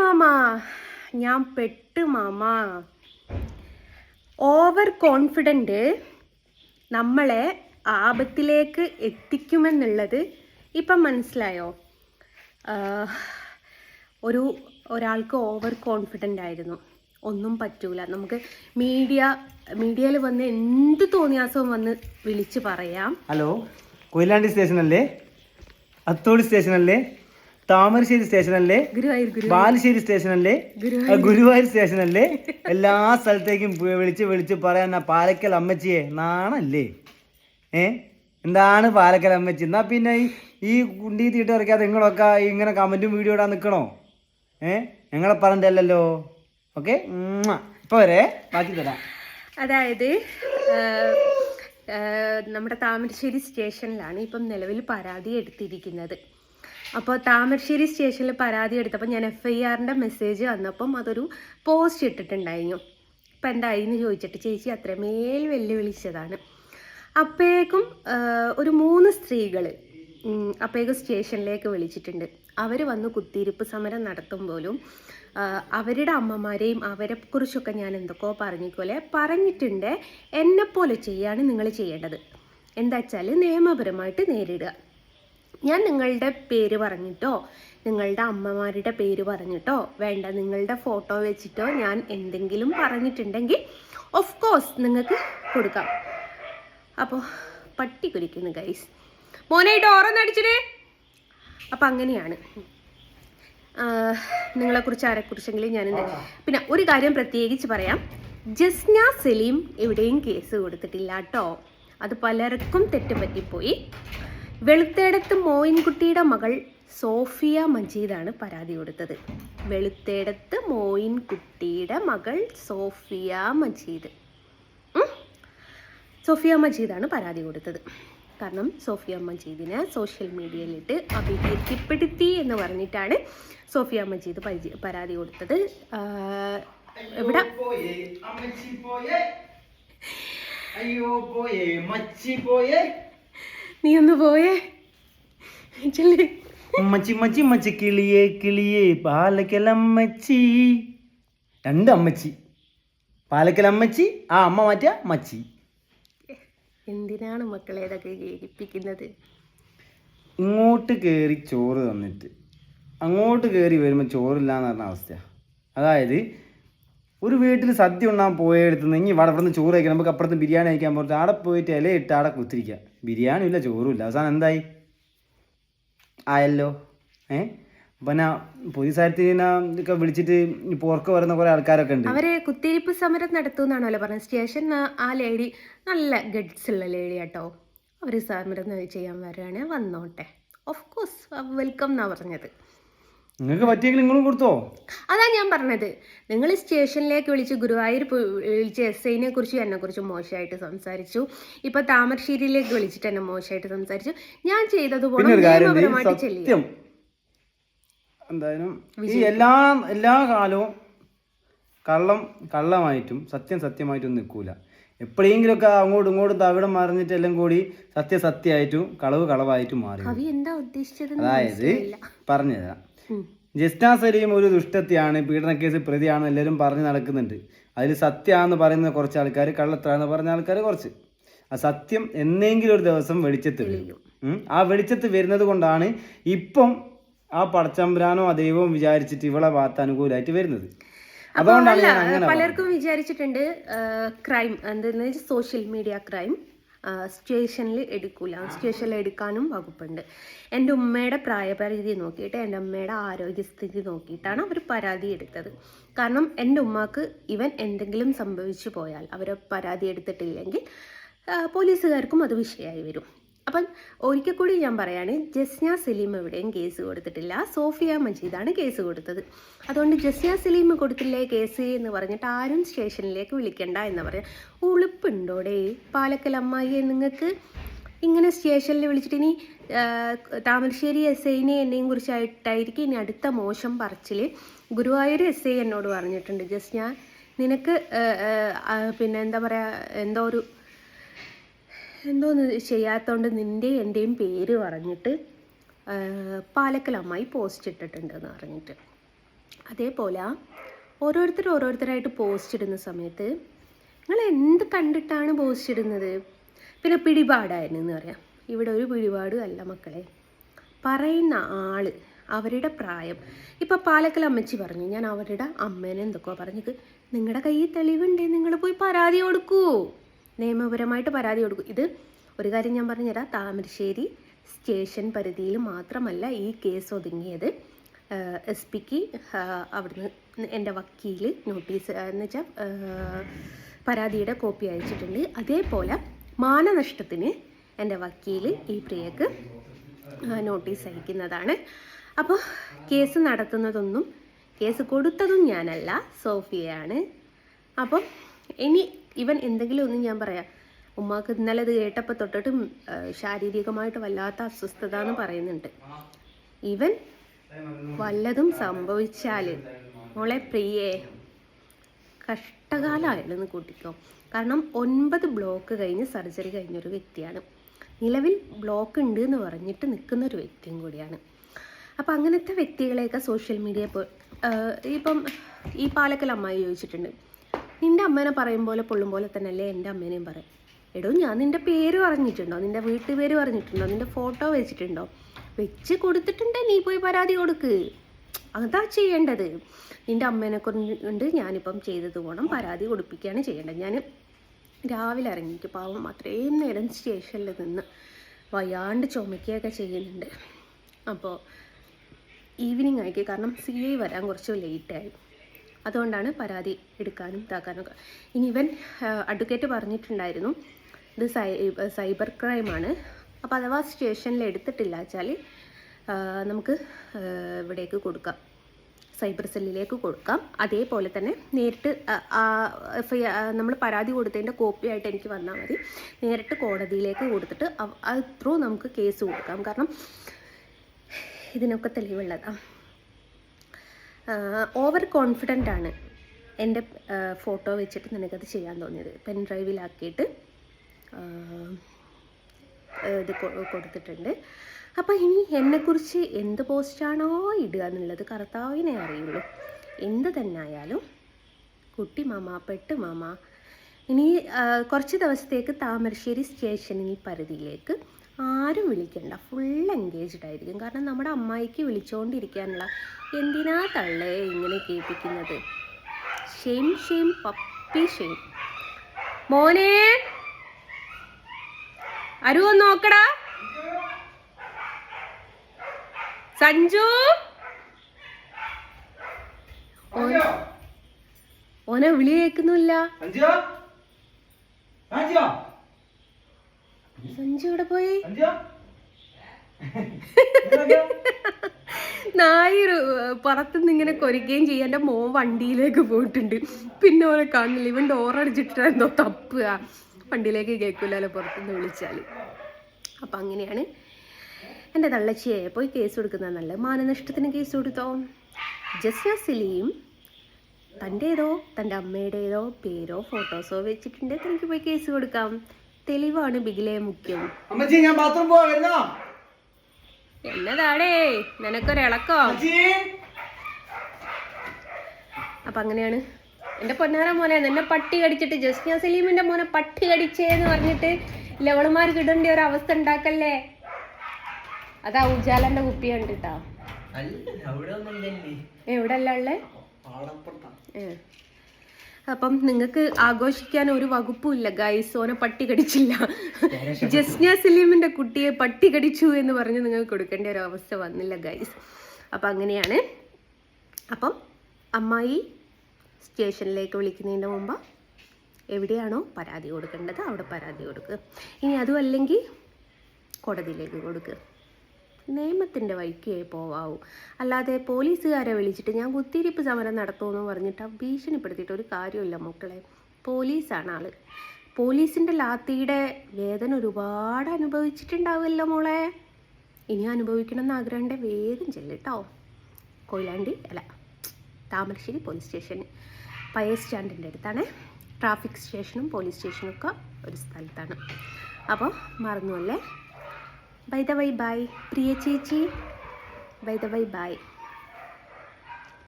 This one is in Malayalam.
മാമ, ഞാൻ പെട്ട് മാമ. ഓവർ കോൺഫിഡൻറ്റ് നമ്മളെ ആപത്തിലേക്ക് എത്തിക്കുമെന്നുള്ളത് ഇപ്പം മനസ്സിലായോ? ഒരാൾക്ക് ഓവർ കോൺഫിഡൻ്റ് ആയിരുന്നു, ഒന്നും പറ്റൂല, നമുക്ക് മീഡിയയിൽ വന്ന് എന്ത് തോന്നിയാസവും വന്ന് വിളിച്ച് പറയാം. ഹലോ, കൊയിലാണ്ടി സ്റ്റേഷനല്ലേ? അത്തോളി സ്റ്റേഷനല്ലേ? താമരശ്ശേരി സ്റ്റേഷനല്ലേ? ബാലുശ്ശേരി സ്റ്റേഷനല്ലേ? ഗുരുവായൂർ സ്റ്റേഷനല്ലേ? എല്ലാ സ്ഥലത്തേക്കും വിളിച്ച് പറയാൻ പാലക്കൽ അമ്മച്ചിയെ നാണല്ലേ? എന്താണ് പാലക്കൽ അമ്മച്ചി? എന്നാ പിന്നെ ഈ കുണ്ടി തീട്ട് ഇറക്കാതെ നിങ്ങളൊക്കെ ഇങ്ങനെ കമന്റും വീഡിയോ ഇടാൻ നിൽക്കണോ? ഞങ്ങളെ പറഞ്ഞല്ലോ. ഓക്കെ, ഇപ്പൊ വരെ ബാക്കി തരാം. അതായത് നമ്മുടെ താമരശ്ശേരി സ്റ്റേഷനിലാണ് ഇപ്പം നിലവിൽ പരാതി എടുത്തിരിക്കുന്നത്. അപ്പോൾ താമരശ്ശേരി സ്റ്റേഷനിൽ പരാതി എടുത്തപ്പോൾ ഞാൻ FIRൻ്റെ മെസ്സേജ് വന്നപ്പം അതൊരു പോസ്റ്റ് ഇട്ടിട്ടുണ്ടായിരുന്നു. ഇപ്പം എന്തായി എന്ന് ചോദിച്ചിട്ട് ചേച്ചി അത്രമേൽ വെല്ലുവിളിച്ചതാണ്. അപ്പോഴേക്കും ഒരു 3 സ്ത്രീകൾ അപ്പോഴേക്കും സ്റ്റേഷനിലേക്ക് വിളിച്ചിട്ടുണ്ട്. അവർ വന്ന് കുത്തിയിരിപ്പ് സമരം നടത്തുമ്പോഴും അവരുടെ അമ്മമാരെയും അവരെക്കുറിച്ചൊക്കെ ഞാൻ എന്തൊക്കെയോ പറഞ്ഞിട്ടുണ്ട്. എന്നെപ്പോലെ ചെയ്യാണ് നിങ്ങൾ ചെയ്യേണ്ടത്. എന്താ വെച്ചാൽ നിയമപരമായിട്ട് നേരിടുക. ഞാൻ നിങ്ങളുടെ പേര് പറഞ്ഞിട്ടോ നിങ്ങളുടെ അമ്മമാരുടെ പേര് പറഞ്ഞിട്ടോ വേണ്ട, നിങ്ങളുടെ ഫോട്ടോ വെച്ചിട്ടോ ഞാൻ എന്തെങ്കിലും പറഞ്ഞിട്ടുണ്ടെങ്കിൽ ഓഫ് കോഴ്സ് നിങ്ങൾക്ക് കൊടുക്കാം. അപ്പോൾ പട്ടി കുരിക്കുന്നു ഗൈസ്, മോനെ ഡോറൊന്നടിച്ചിട്ട്. അപ്പം അങ്ങനെയാണ് നിങ്ങളെക്കുറിച്ച് ആരെക്കുറിച്ചെങ്കിലും ഞാനെന്ത്. പിന്നെ ഒരു കാര്യം പ്രത്യേകിച്ച് പറയാം, ജസ്ന സലീം എവിടെയും കേസ് കൊടുത്തിട്ടില്ല കേട്ടോ. അത് പലർക്കും തെറ്റുപറ്റിപ്പോയി. വെളുത്തേടത്ത് മോയിൻകുട്ടിയുടെ മകൾ സോഫിയ മജീദാണ് പരാതി കൊടുത്തത്. വെളുത്തേടത്ത് മോയിൻകുട്ടിയുടെ മകൾ സോഫിയ മജീദാണ് പരാതി കൊടുത്തത്. കാരണം സോഫിയ മജീദിനെ സോഷ്യൽ മീഡിയയിലിട്ട് അഭിവൃദ്ധിപ്പെടുത്തി എന്ന് പറഞ്ഞിട്ടാണ് സോഫിയ മജീദ് പരാതി കൊടുത്തത്. ഇവിടെ നീ ഒന്ന് പോയേ മച്ചി കിളിയേ പാലക്കലമ്മച്ചി. 2 അമ്മച്ചി, പാലക്കലമ്മച്ചി, ആ അമ്മ മാറ്റിയ മച്ചി. എന്തിനാണ് മക്കളെ ഇതൊക്കെ കേൾപ്പിക്കുന്നത്? ഇങ്ങോട്ട് കയറി ചോറ് തന്നിട്ട് അങ്ങോട്ട് കയറി വരുമ്പോൾ ചോറില്ലാന്ന് പറഞ്ഞ അവസ്ഥ. അതായത് ഒരു വീട്ടിൽ സദ്യ ഉണ്ടാകാൻ പോയെടുത്തുനിന്ന് ഇനി ഇവിടെ നിന്ന് ചോറ് കഴിക്കാം, നമുക്ക് അപ്പുറത്ത് ബിരിയാണി കഴിക്കാൻ പോയിട്ട് അവിടെ പോയിട്ട് ഇലയിട്ട് അവിടെ കുത്തിരിക്കുക. ബിരിയാണി ഇല്ല, ചോറും ഇല്ല. അവസാനം എന്തായി ആയല്ലോ. പിന്നെ പോലീസുകാരത്തിനൊക്കെ വിളിച്ചിട്ട് പോർക്ക് വരുന്ന കുറെ ആൾക്കാരൊക്കെ ഉണ്ട്. അവര് കുത്തിരിപ്പ് സമരം നടത്തുമെന്നാണല്ലോ പറഞ്ഞത്. സ്റ്റേഷൻ ആ ലേഡി നല്ല ഗഡ്സ് ഉള്ള ലേഡി കേട്ടോ. അവർ സമരം ചെയ്യാൻ വരികയാണ്, വന്നോട്ടെ, ഓഫ് കോഴ്സ് വെൽക്കം എന്നാ പറഞ്ഞത്. നിങ്ങൾക്ക് പറ്റിയെങ്കിൽ നിങ്ങളും കൊടുത്തോ? അതാ ഞാൻ പറഞ്ഞത്. നിങ്ങൾ സ്റ്റേഷനിലേക്ക് വിളിച്ച് ഗുരുവായൂർ വിളിച്ച് SIനെ കുറിച്ചും എന്നെ കുറിച്ചും മോശമായിട്ട് സംസാരിച്ചു. ഇപ്പൊ താമരശ്ശേരിയിലേക്ക് വിളിച്ചിട്ട് എന്നെ മോശമായിട്ട് സംസാരിച്ചു. ഞാൻ ചെയ്തതുപോലെ നിയമപരമായിട്ട് ചെല്ലും. എന്തായാലും ഈ എല്ലാ കാലവും കള്ളമായിട്ടും സത്യമായിട്ടും നിൽക്കൂല. എപ്പോഴെങ്കിലുമൊക്കെ അങ്ങോട്ടും ഇങ്ങോട്ടും തവിടം മറിഞ്ഞിട്ട് എല്ലാം കൂടി സത്യമായിട്ടും കളവായിട്ടും മാറി. എന്താ ഉദ്ദേശിച്ചത്? അതായത് പറഞ്ഞുതരാം. ജസ്ന സലീം ഒരു ദുഷ്ടത്തിയാണ്, പീഡനക്കേസ് പ്രതിയാണ് എല്ലാവരും പറഞ്ഞു നടക്കുന്നുണ്ട്. അതിൽ സത്യമാണെന്ന് പറയുന്ന കുറച്ച് ആൾക്കാർ, കള്ളത്താണെന്ന് പറഞ്ഞ ആൾക്കാർ കുറച്ച്. ആ സത്യം എന്നെങ്കിലും ഒരു ദിവസം വെളിച്ചത്ത് വരും. ആ വെളിച്ചത്ത് വരുന്നത് കൊണ്ടാണ് ഇപ്പം ആ പടച്ചമ്പരാനോ ആ ദൈവവും വിചാരിച്ചിട്ട് ഇവളെ ഭാഗത്ത് അനുകൂലമായിട്ട് വരുന്നത്. അതുകൊണ്ടാണ് ഞാൻ അങ്ങനെ പലർക്കും വിചാരിച്ചിട്ടുണ്ട് ക്രൈം എന്തെന്ന് വെച്ചാൽ സോഷ്യൽ മീഡിയ ക്രൈം സ്റ്റേഷനിൽ എടുക്കാനും വകുപ്പുണ്ട്. എൻ്റെ ഉമ്മയുടെ പ്രായപരിധി നോക്കിയിട്ട്, എൻ്റെ അമ്മയുടെ ആരോഗ്യസ്ഥിതി നോക്കിയിട്ടാണ് അവർ പരാതി എടുത്തത്. കാരണം എൻ്റെ ഉമ്മാക്ക് എന്തെങ്കിലും സംഭവിച്ചു പോയാൽ അവർ പരാതി എടുത്തിട്ടില്ലെങ്കിൽ പോലീസുകാർക്കും അത് വിഷയമായി വരും. അപ്പം ഒരിക്കൽ കൂടി ഞാൻ പറയാണ്, ജസ്ന സലീം എവിടെയും കേസ് കൊടുത്തിട്ടില്ല, സോഫിയ മജീദാണ് കേസ് കൊടുത്തത്. അതുകൊണ്ട് ജസ്ന സലീം കൊടുത്തില്ലേ കേസ് എന്ന് പറഞ്ഞിട്ട് ആരും സ്റ്റേഷനിലേക്ക് വിളിക്കണ്ട എന്ന് പറയാം. ഉളുപ്പുണ്ടോടെ പാലക്കൽ അമ്മായിയെ നിങ്ങൾക്ക്? ഇങ്ങനെ സ്റ്റേഷനിൽ വിളിച്ചിട്ട് ഇനി താമരശ്ശേരി SIനെ എന്നെയും കുറിച്ചായിട്ടായിരിക്കും ഇനി അടുത്ത മോശം പറച്ചിൽ. ഗുരുവായൂർ SI എന്നോട് പറഞ്ഞിട്ടുണ്ട്, ജസ്ന നിനക്ക് പിന്നെ എന്താ പറയുക, എന്തോന്ന് ചെയ്യാത്തതുകൊണ്ട് നിൻ്റെയും എൻ്റെയും പേര് പറഞ്ഞിട്ട് പാലക്കൽ അമ്മായി പോസ്റ്റ് ഇട്ടിട്ടുണ്ടെന്ന് പറഞ്ഞിട്ട്. അതേപോലെ ഓരോരുത്തരായിട്ട് പോസ്റ്റ് ഇടുന്ന സമയത്ത് നിങ്ങൾ എന്ത് കണ്ടിട്ടാണ് പോസ്റ്റ് ഇടുന്നത്? പിന്നെ പിടിപാടായിരുന്നു പറയാം. ഇവിടെ ഒരു പിടിപാടും അല്ല മക്കളെ. പറയുന്ന ആള്, അവരുടെ പ്രായം. ഇപ്പം പാലക്കൽ അമ്മച്ചി പറഞ്ഞു, ഞാൻ അവരുടെ അമ്മേനെ എന്തൊക്കെയോ പറഞ്ഞത്. നിങ്ങളുടെ കയ്യിൽ തെളിവുണ്ടേ, നിങ്ങൾ പോയി പരാതി കൊടുക്കൂ, നിയമപരമായിട്ട് പരാതി കൊടുക്കൂ. ഇത് ഒരു കാര്യം ഞാൻ പറഞ്ഞുതരാം, താമരശ്ശേരി സ്റ്റേഷൻ പരിധിയിൽ മാത്രമല്ല ഈ കേസ് ഒതുങ്ങിയത്. SP-ക്ക് അവിടുന്ന് എൻ്റെ വക്കീൽ നോട്ടീസ് എന്ന് വെച്ചാൽ പരാതിയുടെ കോപ്പി അയച്ചിട്ടുണ്ട്. അതേപോലെ മാനനഷ്ടത്തിന് എൻ്റെ വക്കീൽ ഈ പ്രിയക്ക് നോട്ടീസ് അയക്കുന്നതാണ്. അപ്പോൾ കേസ് നടത്തുന്നതൊന്നും, കേസ് കൊടുത്തതും ഞാനല്ല, സോഫിയയാണ്. അപ്പം ഇനി ഇവൻ എന്തെങ്കിലും ഒന്നും ഞാൻ പറയാം, ഉമ്മാക്ക് ഇന്നലെ ഇത് കേട്ടപ്പോൾ തൊട്ടിട്ട് ശാരീരികമായിട്ട് വല്ലാത്ത അസ്വസ്ഥത എന്ന് പറയുന്നുണ്ട്. ഇവൻ വല്ലതും സംഭവിച്ചാൽ മോളെ പ്രിയേ കഷ്ടകാലമായാലെന്ന് കൂട്ടിക്കോ. കാരണം 9 ബ്ലോക്ക് കഴിഞ്ഞ് സർജറി കഴിഞ്ഞൊരു വ്യക്തിയാണ്. നിലവിൽ ബ്ലോക്ക് ഉണ്ട് എന്ന് പറഞ്ഞിട്ട് നിൽക്കുന്ന ഒരു വ്യക്തിയും കൂടിയാണ്. അപ്പം അങ്ങനത്തെ വ്യക്തികളെയൊക്കെ സോഷ്യൽ മീഡിയ ഇപ്പം ഈ പാലക്കൽ അമ്മായി ചോദിച്ചിട്ടുണ്ട്, നിൻ്റെ അമ്മേനെ പറയും പോലെ പൊള്ളും പോലെ തന്നെയല്ലേ എൻ്റെ അമ്മേനെയും പറയും. എടോ, ഞാൻ നിൻ്റെ പേര് പറഞ്ഞിട്ടുണ്ടോ? നിൻ്റെ വീട്ടുപേര് പറഞ്ഞിട്ടുണ്ടോ? നിൻ്റെ ഫോട്ടോ വെച്ചിട്ടുണ്ടോ? വെച്ച് കൊടുത്തിട്ടുണ്ടേ നീ പോയി പരാതി കൊടുക്ക്. അതാ ചെയ്യേണ്ടത്. നിൻ്റെ അമ്മേനെ കൊണ്ട് ഞാനിപ്പം ചെയ്തത് പോകണം, പരാതി കൊടുപ്പിക്കുകയാണ് ചെയ്യേണ്ടത്. ഞാൻ രാവിലെ ഇറങ്ങിയിട്ട് പാവം അത്രയും നേരം സ്റ്റേഷനിൽ നിന്ന് വയ്യാണ്ട് ചുമക്കുകയൊക്കെ ചെയ്യുന്നുണ്ട്. അപ്പോൾ ഈവനിങ് ആക്കി, കാരണം CI വരാൻ കുറച്ച് ലേറ്റായി. അതുകൊണ്ടാണ് പരാതി എടുക്കാനും ഇതാക്കാനൊക്കെ. ഇനി ഇവൻ അഡ്വക്കേറ്റ് പറഞ്ഞിട്ടുണ്ടായിരുന്നു ഇത് സൈബർ ക്രൈമാണ്. അപ്പോൾ അഥവാ സ്റ്റേഷനിൽ എടുത്തിട്ടില്ല വെച്ചാൽ നമുക്ക് ഇവിടേക്ക് കൊടുക്കാം, സൈബർ സെല്ലിലേക്ക് കൊടുക്കാം. അതേപോലെ തന്നെ നേരിട്ട് നമ്മൾ പരാതി കൊടുത്തതിൻ്റെ കോപ്പിയായിട്ട് എനിക്ക് വന്നാൽ മതി. നേരിട്ട് കോടതിയിലേക്ക് കൊടുത്തിട്ട് അത് ത്രൂ നമുക്ക് കേസ് കൊടുക്കാം. കാരണം ഇതിനൊക്കെ തെളിവുള്ളതാണ്. ഓവർ കോൺഫിഡൻ്റ് ആണ് എൻ്റെ ഫോട്ടോ വെച്ചിട്ട് നിനക്കത് ചെയ്യാൻ തോന്നിയത്. പെൻ ഡ്രൈവിലാക്കിയിട്ട് ഇത് കൊടുത്തിട്ടുണ്ട്. അപ്പോൾ ഇനി എന്നെക്കുറിച്ച് എന്ത് പോസ്റ്റാണോ ഇടുക എന്നുള്ളത് കർത്താവിനെ അറിയുള്ളൂ. എന്ത് തന്നെ ആയാലും കുട്ടി മാമ, പെട്ട് മാമ, ഇനി കുറച്ച് ദിവസത്തേക്ക് താമരശ്ശേരി സ്റ്റേഷനിൽ പരിധിയിലേക്ക് ആരും വിളിക്കണ്ട, ഫുൾ എൻഗേജ്ഡ് ആയിരിക്കും. കാരണം നമ്മുടെ അമ്മായിക്ക് വിളിച്ചുകൊണ്ടിരിക്കാനുള്ള, എന്തിനാ തള്ളേ ഇങ്ങനെ കേൾപ്പിക്കുന്നത്? Shame shame puppy shame. മോനെ അരു ഒന്ന് നോക്കടാ, സഞ്ജു ഓനെ വിളി കേൾക്കുന്നില്ല. സഞ്ജു ഇവിടെ പോയി. നായി പുറത്തുനിന്ന് ഇങ്ങനെ കൊരിക്കുകയും ചെയ്യാൻ. എൻ്റെ മോൻ വണ്ടിയിലേക്ക് പോയിട്ടുണ്ട്, പിന്നെ ഓനെ കാണുന്നില്ല. ഇവൻ ഡോറടിച്ചിട്ട് എന്തോ തപ്പുക, വണ്ടിയിലേക്ക് കേൾക്കില്ലല്ലോ പുറത്തുനിന്ന് വിളിച്ചാൽ. അപ്പം അങ്ങനെയാണ് എൻ്റെ തള്ളച്ചിയെ പോയി കേസ് കൊടുക്കുന്നത് നല്ലത്. മാനനഷ്ടത്തിന് കേസ് കൊടുത്തോ. ജസ്ന സലീം തൻ്റേതോ തൻ്റെ അമ്മയുടേതോ പേരോ ഫോട്ടോസോ വെച്ചിട്ടുണ്ടെങ്കിൽ തനിക്ക് പോയി കേസ് കൊടുക്കാം. തെളിവാണ് ബിഗിലെ മുഖ്യം. എന്നതാടേ നിനക്കൊരിളക്കോ? അപ്പം അങ്ങനെയാണ് എൻ്റെ പൊന്നാര മോനെ. നിന്നെ പട്ടി കടിച്ചിട്ട്, ജസ്ന സലീമിൻ്റെ മോനെ പട്ടി കടിച്ചേന്ന് പറഞ്ഞിട്ട് ലവളുമാർക്ക് ഇടേണ്ട ഒരു അവസ്ഥ ഉണ്ടാക്കല്ലേ. അതാ ഉജാലന്റെ കുപ്പി കണ്ടിട്ടാ. എവിടെ അല്ല ഉള്ളേ? അപ്പം നിങ്ങൾക്ക് ആഘോഷിക്കാൻ ഒരു വകുപ്പുമില്ല ഗൈസ്. ഓനെ പട്ടി കടിച്ചില്ല, ജസ്ന സലീമിന്റെ കുട്ടിയെ പട്ടി കടിച്ചു എന്ന് പറഞ്ഞ് നിങ്ങൾക്ക് കൊടുക്കേണ്ട ഒരു അവസ്ഥ വന്നില്ല ഗൈസ്. അപ്പം അങ്ങനെയാണ്. അപ്പം അമ്മായി സ്റ്റേഷനിലേക്ക് വിളിക്കുന്നതിൻ്റെ മുമ്പ് എവിടെയാണോ പരാതി കൊടുക്കേണ്ടത് അവിടെ പരാതി കൊടുക്കുക. ഇനി അതും അല്ലെങ്കിൽ കോടതിയിലേക്ക് കൊടുക്കുക. നിയമത്തിൻ്റെ വഴിക്ക് പോവാവൂ. അല്ലാതെ പോലീസുകാരെ വിളിച്ചിട്ട് ഞാൻ കുത്തിയിരിപ്പ് സമരം നടത്തുമെന്ന് പറഞ്ഞിട്ട് ഭീഷണിപ്പെടുത്തിയിട്ട് ഒരു കാര്യമില്ല മക്കളെ. പോലീസാണ് ആള്. പോലീസിൻ്റെ ലാത്തിയുടെ വേദന ഒരുപാട് അനുഭവിച്ചിട്ടുണ്ടാവുമല്ലോ മോളെ. ഇനി അനുഭവിക്കണം എന്ന് ആഗ്രഹമുണ്ടെ വേഗം ചെല്ലിട്ടോ. കൊയിലാണ്ടി അല്ല, താമരശ്ശേരി പോലീസ് സ്റ്റേഷൻ പഴയ സ്റ്റാൻഡിൻ്റെ അടുത്താണ്. ട്രാഫിക് സ്റ്റേഷനും പോലീസ് സ്റ്റേഷനും ഒക്കെ ഒരു സ്ഥലത്താണ്. അപ്പോൾ മറന്നുവല്ലേ. By the way bye Priya ചേച്ചി. By the way by.